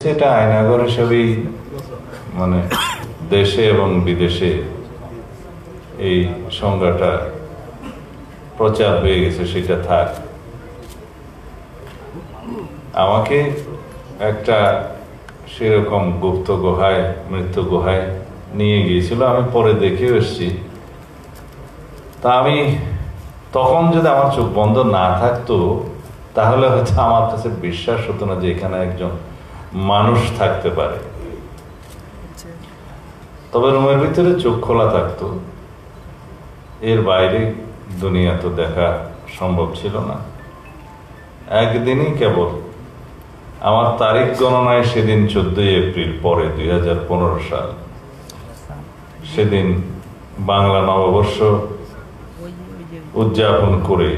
সেটা আয়নাঘর হিসেবেই মানে দেশে এবং বিদেশে এই সংজ্ঞাটা প্রচার হয়ে গেছে, সেটা থাক। আমাকে একটা সেরকম গুপ্ত গুহায়, মৃত্যু গুহায় নিয়ে গিয়েছিল, আমি পরে দেখেও এসেছি। তা আমি তখন যদি আমার চোখ বন্ধ না থাকতো তাহলে হয়তো আমার কাছে বিশ্বাস হতো না যে এখানে একজন মানুষ থাকতে পারে। তবে রুমের ভিতরে চোখ খোলা থাকতো, এর বাইরে দুনিয়া তো দেখা সম্ভব ছিল না। একদিনই কেবল আমার তারিখ গণনায় সেদিন 14 এপ্রিল পরে 2015 সাল, সেদিন বাংলা নববর্ষ উদযাপন করে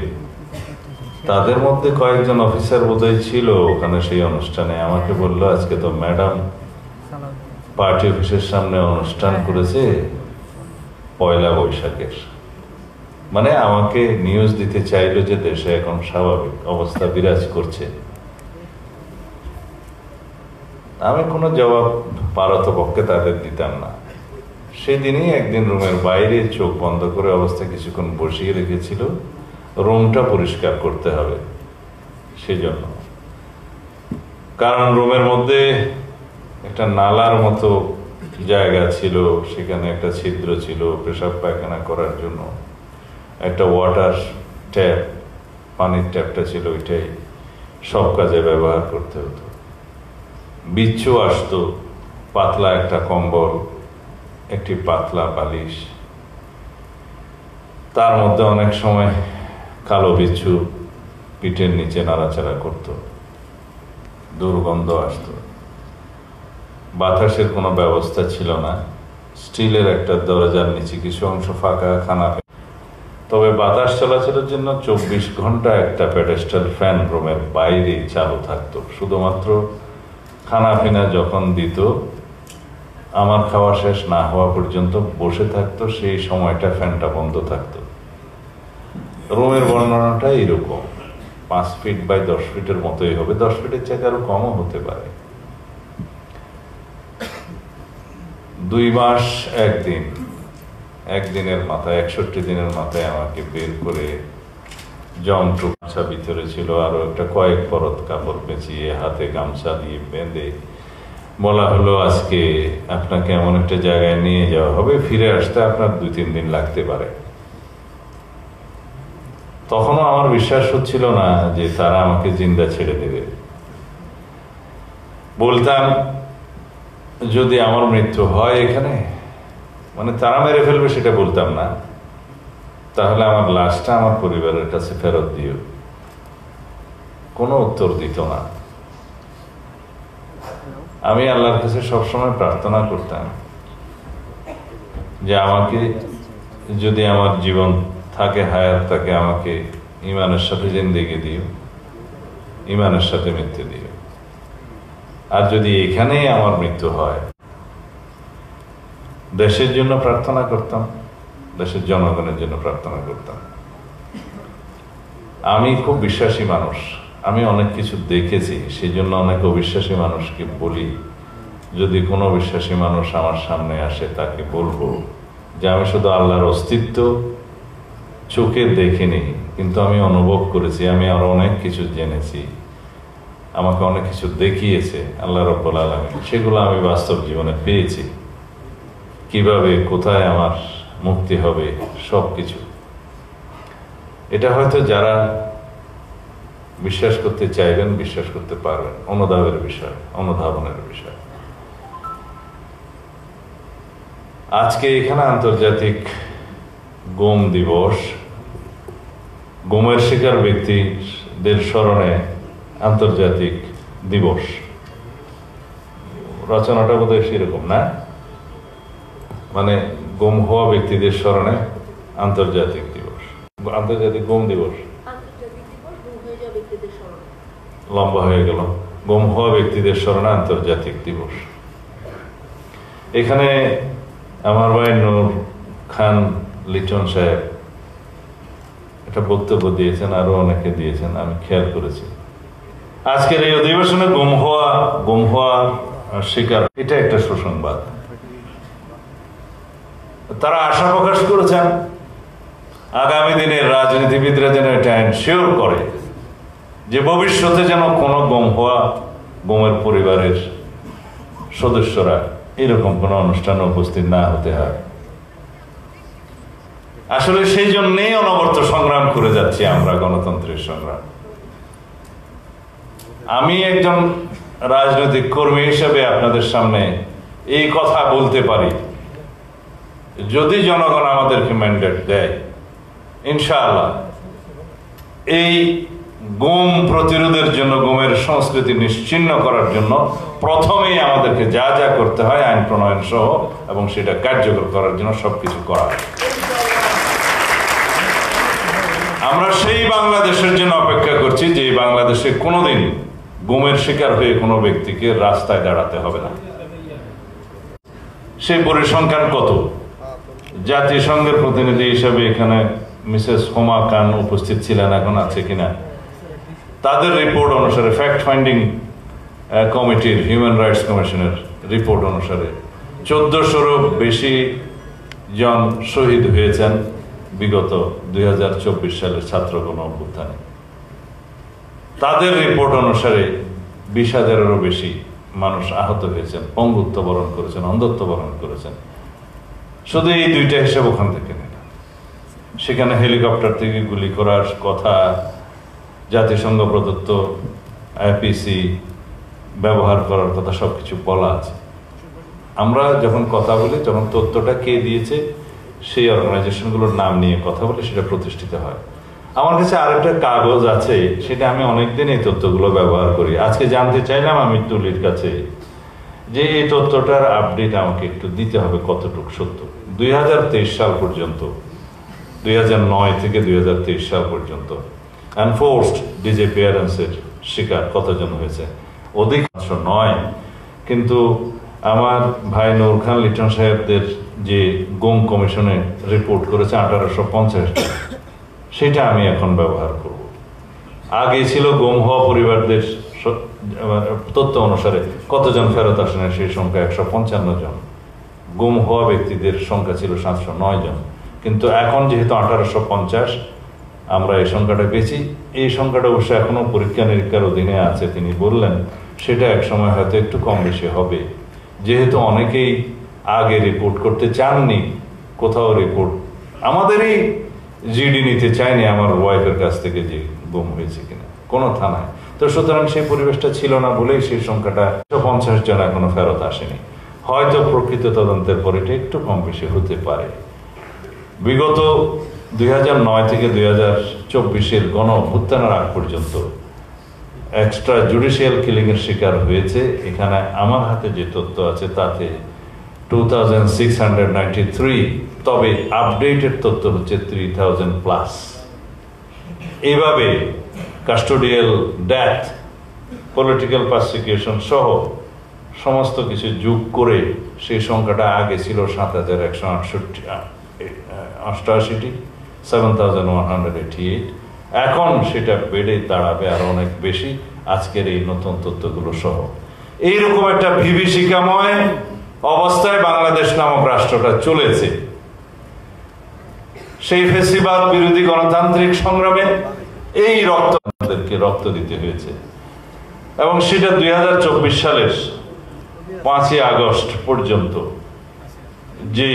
তাদের মধ্যে কয়েকজন অফিসার বোধহয় ছিল ওখানে সেই অনুষ্ঠানে। আমাকে বললো, আজকে তো ম্যাডাম পার্টি অফিসের সামনে অনুষ্ঠান করেছে পয়লা বৈশাখের, মানে আমাকে নিউজ দিতে চাইলো যে দেশে এখন স্বাভাবিক অবস্থা বিরাজ করছে। আমি কোনো জবাব পারতপক্ষে তাদের দিতাম না। সেদিনই একদিন রুমের বাইরে চোখ বন্ধ করে অবস্থা কিছুক্ষণ বসিয়ে রেখেছিল, রুমটা পরিষ্কার করতে হবে সেজন্য। কারণ রুমের মধ্যে একটা নালার মতো জায়গা ছিল, সেখানে একটা ছিদ্র ছিল পেশাব পায়খানা করার জন্য। একটা ওয়াটার ট্যাপ, পানির ট্যাপটা ছিল, ওইটাই সব কাজে ব্যবহার করতে হতো। বিচ্ছু আসতো, পাতলা একটা কম্বল, একটি পাতলা বালিশ, তার মধ্যে অনেক সময় কালো বিচ্ছু পিঠের নিচে নাড়াচাড়া করত, দুর্গন্ধ আসতো। বাতাসের কোনো ব্যবস্থা ছিল না, স্টিলের একটা দরজার নিচে কিছু অংশ ফাঁকা খানা। তবে বাতাস চলাচলের জন্য 24 ঘন্টা একটা প্যাডেস্টাল ফ্যান রুমের বাইরে চালু থাকতো। শুধুমাত্র খানা পিনা যখন দিত, আমার খাওয়া শেষ না হওয়া পর্যন্ত বসে থাকতো, সেই সময়টা ফ্যানটা বন্ধ থাকতো। রুমের বর্ণনাটা এরকম, 5 ফিট বাই 10 ফিটের মতোই হবে, 10 ফিটের চাইতে আরো কমও হতে পারে। 2 মাস একদিনের মাথায়, 61 দিনের মাথায় আমাকে বের করে গামছা ভিতরে ছিল, আরো একটা কয়েক পরত কাপড় পেঁচিয়ে হাতে গামছা দিয়ে বেঁধে বলা হলো, আজকে আপনাকে এমন একটা জায়গায় নিয়ে যাওয়া হবে, ফিরে আসতে আপনার 2-3 দিন লাগতে পারে। তখনও আমার বিশ্বাস হচ্ছিল না যে তারা আমাকে জিন্দা ছেড়ে দেবে। বলতাম, যদি আমার মৃত্যু হয় এখানে, মানে তারা মেরে ফেলবে সেটা বলতাম না, তাহলে আমার লাশটা আমার পরিবারের কাছে ফেরত দিও। কোনো উত্তর দিত না। আমি আল্লাহর কাছে সবসময় প্রার্থনা করতাম যে আমাকে যদি আমার জীবন থাকে, হায়াত থাকে, আমাকে ইমানের সাথে জিন্দেগি দিও, ইমানের সাথে মৃত্যু দিও। আর যদি এখানেই আমার মৃত্যু হয়, দেশের জন্য প্রার্থনা করতাম, দেশের জনগণের জন্য প্রার্থনা করতাম। আমি খুব বিশ্বাসী মানুষ, আমি অনেক কিছু দেখেছি, সেই জন্য অনেক অবিশ্বাসী মানুষকে বলি, যদি কোনো বিশ্বাসী মানুষ আমার সামনে আসে তাকে বলবো যে আমি শুধু আল্লাহর অস্তিত্ব চোখে দেখিনি, কিন্তু আমি অনুভব করেছি, আমি আরো অনেক কিছু জেনেছি, আমাকে অনেক কিছু দেখিয়েছে আল্লাহ রাব্বুল আলামিন, সেগুলো আমি বাস্তব জীবনে পেয়েছি। কিভাবে, কোথায় আমার মুক্তি হবে, সবকিছু। এটা হয়তো যারা বিশ্বাস করতে চাইবেন, বিশ্বাস করতে পারবেন, অনুধাবনের বিষয়। আজকে এখানে আন্তর্জাতিক গুম দিবস, গুমের শিকার ব্যক্তিদের স্মরণে আন্তর্জাতিক দিবস। রচনাটা বোধহয় সেরকম না, মানে গুম হওয়া ব্যক্তিদের স্মরণে আন্তর্জাতিক দিবস, আন্তর্জাতিক গুম দিবস। লম্বা হয়ে গেল। গুম হওয়া ব্যক্তিদের স্মরণে আন্তর্জাতিক দিবস। এখানে আমার ভাই নূর খান লিটন সাহেব একটা বক্তব্য দিয়েছেন, আরো অনেকে দিয়েছেন, আমি খেয়াল করেছি। আজকের এই অধিবেশনে গুম হওয়া শিকার, এটা একটা সুসংবাদ। তারা আশা প্রকাশ করেছেন আগামী দিনের রাজনীতিবিদরা যেন এটা এনশিওর করে যে ভবিষ্যতে যেন কোনো গুমের পরিবারের সদস্যরা এরকম কোনো অনুষ্ঠানে উপস্থিত না হতে হয়। আসলে সেই জন্যই অনবরত সংগ্রাম করে যাচ্ছি আমরা, গণতন্ত্রের সংগ্রাম। আমি একজন রাজনৈতিক কর্মী হিসেবে আপনাদের সামনে এই কথা বলতে পারি, যদি জনগণ আমাদেরকে ম্যান্ডেট দেয়, ইনশাআল্লাহ এই গুম প্রতিরোধের জন্য, গুমের সংস্কৃতি নিশ্চিহ্ন করার জন্য প্রথমেই আমাদেরকে যা যা করতে হয় আইন প্রণয়ন সহ, এবং সেটা কার্যকর করার জন্য সবকিছু করা হয়। আমরা সেই বাংলাদেশের জন্য অপেক্ষা করছি যে বাংলাদেশে কোনোদিন গুমের শিকার হয়ে কোনো ব্যক্তিকে রাস্তায় দাঁড়াতে হবে না। সেই পরিসংখ্যান কত? জাতিসংঘের প্রতিনিধি হিসেবে এখানে মিসেস হোমা খান উপস্থিত ছিলেন, এখন আছে কিনা, তাদের রিপোর্ট অনুসারে, ফ্যাক্ট ফাইন্ডিং কমিটির, হিউম্যান রাইটস কমিশনের রিপোর্ট অনুসারে 1400-এরও বেশি জন শহীদ হয়েছেন বিগত 2024 সালের ছাত্র গণ অভ্যুত্থানে। তাদের রিপোর্ট অনুসারে 20,000-এরও বেশি মানুষ আহত হয়েছেন, পঙ্গুত্ব বরণ করেছেন, অন্ধত্ব বরণ করেছেন। শুধু এই দুইটা হিসাব ওখান থেকে নেই। সেখানে হেলিকপ্টার থেকে গুলি করার কথা, জাতিসংঘ প্রদত্ত আইপিসি ব্যবহার করার কথা, সবকিছু বলা আছে। আমরা যখন কথা বলি তখন তথ্যটা কে দিয়েছে সেই অর্গানাইজেশনগুলোর নাম নিয়ে কথা বলে সেটা প্রতিষ্ঠিত হয়। আমার কাছে আরেকটা কাগজ আছে, সেটা আমি অনেকদিন এই তথ্যগুলো ব্যবহার করি। আজকে জানতে চাইলাম আমি তুলির কাছে যে এই তথ্যটার আপডেট আমাকে একটু দিতে হবে কতটুকু সত্য। 2023 সাল পর্যন্ত, 2009 থেকে 2023 সাল পর্যন্ত এনফোর্সড ডিসঅ্যাপিয়ারেন্সের শিকার কতজন হয়েছে? অধিকাংশ নয়, কিন্তু আমার ভাই নূর খান লিটন সাহেবদের যে গুম কমিশনে রিপোর্ট করেছে 1850, সেটা আমি এখন ব্যবহার করব। আগে ছিল গুম হওয়া পরিবারদের তথ্য অনুসারে কতজন ফেরত আসেন, সেই সংখ্যা 155 জন। গুম হওয়া ব্যক্তিদের সংখ্যা ছিল 709 জন। কিন্তু এখন যেহেতু 1850, আমরা এই সংখ্যাটা পেয়েছি। এই সংখ্যাটা অবশ্য এখনো পরীক্ষা নিরীক্ষার অধীনে আছে। তিনি বললেন সেটা এক সময় হয়তো একটু কম বেশি হবে, যেহেতু অনেকেই আগে রিপোর্ট করতে চাননি। কোথাও রিপোর্ট আমাদেরই জিডি নিতে চায়নি আমার ওয়াইফের কাছ থেকে যে গুম হয়েছে কিনা কোনো থানায়। তো সুতরাং সেই পরিবেশটা ছিল না বলেই সেই সংখ্যাটা 150 জন এখনো ফেরত আসেনি। হয়তো প্রকৃত তদন্তের পর এটা একটু কম বেশি হতে পারে। বিগত 2009 থেকে 2024-এর গণ অভ্যুত্থানের আগ পর্যন্ত এক্সট্রা জুডিশিয়াল কিলিং এর শিকার হয়েছে, এখানে আমার হাতে যে তথ্য আছে তাতে 2693, তবে আপডেটেড তথ্য হচ্ছে 3000+। এইভাবে কাস্টোডিয়াল ডেথ, পলিটিক্যাল পারসিকিউশন সহ সমস্ত কিছু যোগ করে সেই সংখ্যাটা আগে ছিল 7188, 7188। এখন সেটা বেড়ে দাঁড়াবে আরো অনেক বেশি আজকের এই নতুন তথ্যগুলো সহ। এইরকম একটা বিভীষিকাময় অবস্থায় বাংলাদেশ নামক রাষ্ট্রটা চলেছে। সেই ফেসিবাদ বিরোধী গণতান্ত্রিক সংগ্রামে এই রক্ত দিতে হয়েছে, এবং সেটা 2024 সালের 5ই আগস্ট পর্যন্ত যে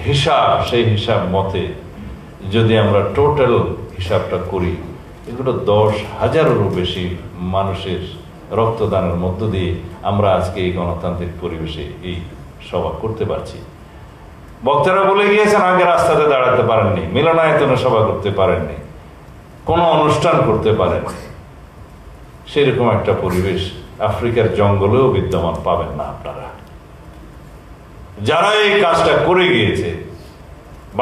হিসাব, সেই হিসাব মতে যদি আমরা টোটাল হিসাবটা করি, এগুলো 10,000-এরও বেশি মানুষের রক্তদানের মধ্য দিয়ে আমরা আজকে এই গণতান্ত্রিক পরিবেশে এই সভা করতে পারছি। বক্তারা বলে গিয়েছেন আগে রাস্তাতে দাঁড়াতে পারেননি, মিলনায়তনে সভা করতে পারেননি, কোনো অনুষ্ঠান করতে পারেননি। সেরকম একটা পরিবেশ আফ্রিকার জঙ্গলেও বিদ্যমান পাবেন না আপনারা। যারা এই কাজটা করে গিয়েছে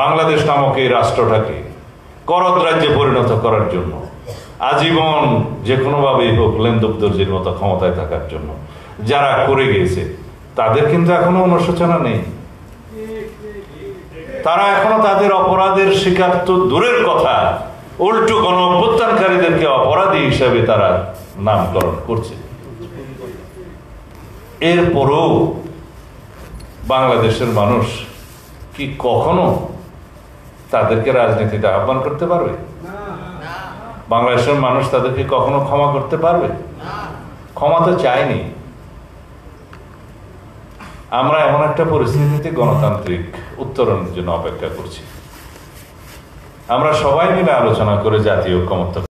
বাংলাদেশ নামক এই রাষ্ট্রটাকে করদ রাজ্যে পরিণত করার জন্য, আজীবন যে কোনোভাবেই হোক লেনদুবদর্জির মতো ক্ষমতায় থাকার জন্য যারা করে গিয়েছে, তাদের কিন্তু এখনো অনুশোচনা নেই। তারা এখনো তাদের অপরাধের শিকার তো দূরের কথা, উল্টো গণ অভ্যুত্থানকারীদেরকে অপরাধী হিসাবে তারা নামকরণ করছে। এরপরও বাংলাদেশের মানুষ কি কখনো তাদেরকে রাজনীতিতে আহ্বান করতে পারবে? বাংলাদেশের মানুষ তাদেরকে কখনো ক্ষমা করতে পারবে? ক্ষমা তো চায়নি। আমরা এমন একটা পরিস্থিতিতে গণতান্ত্রিক উত্তরণের জন্য অপেক্ষা করছি। আমরা সবাই মিলে আলোচনা করে জাতীয় ঐক্যমত্য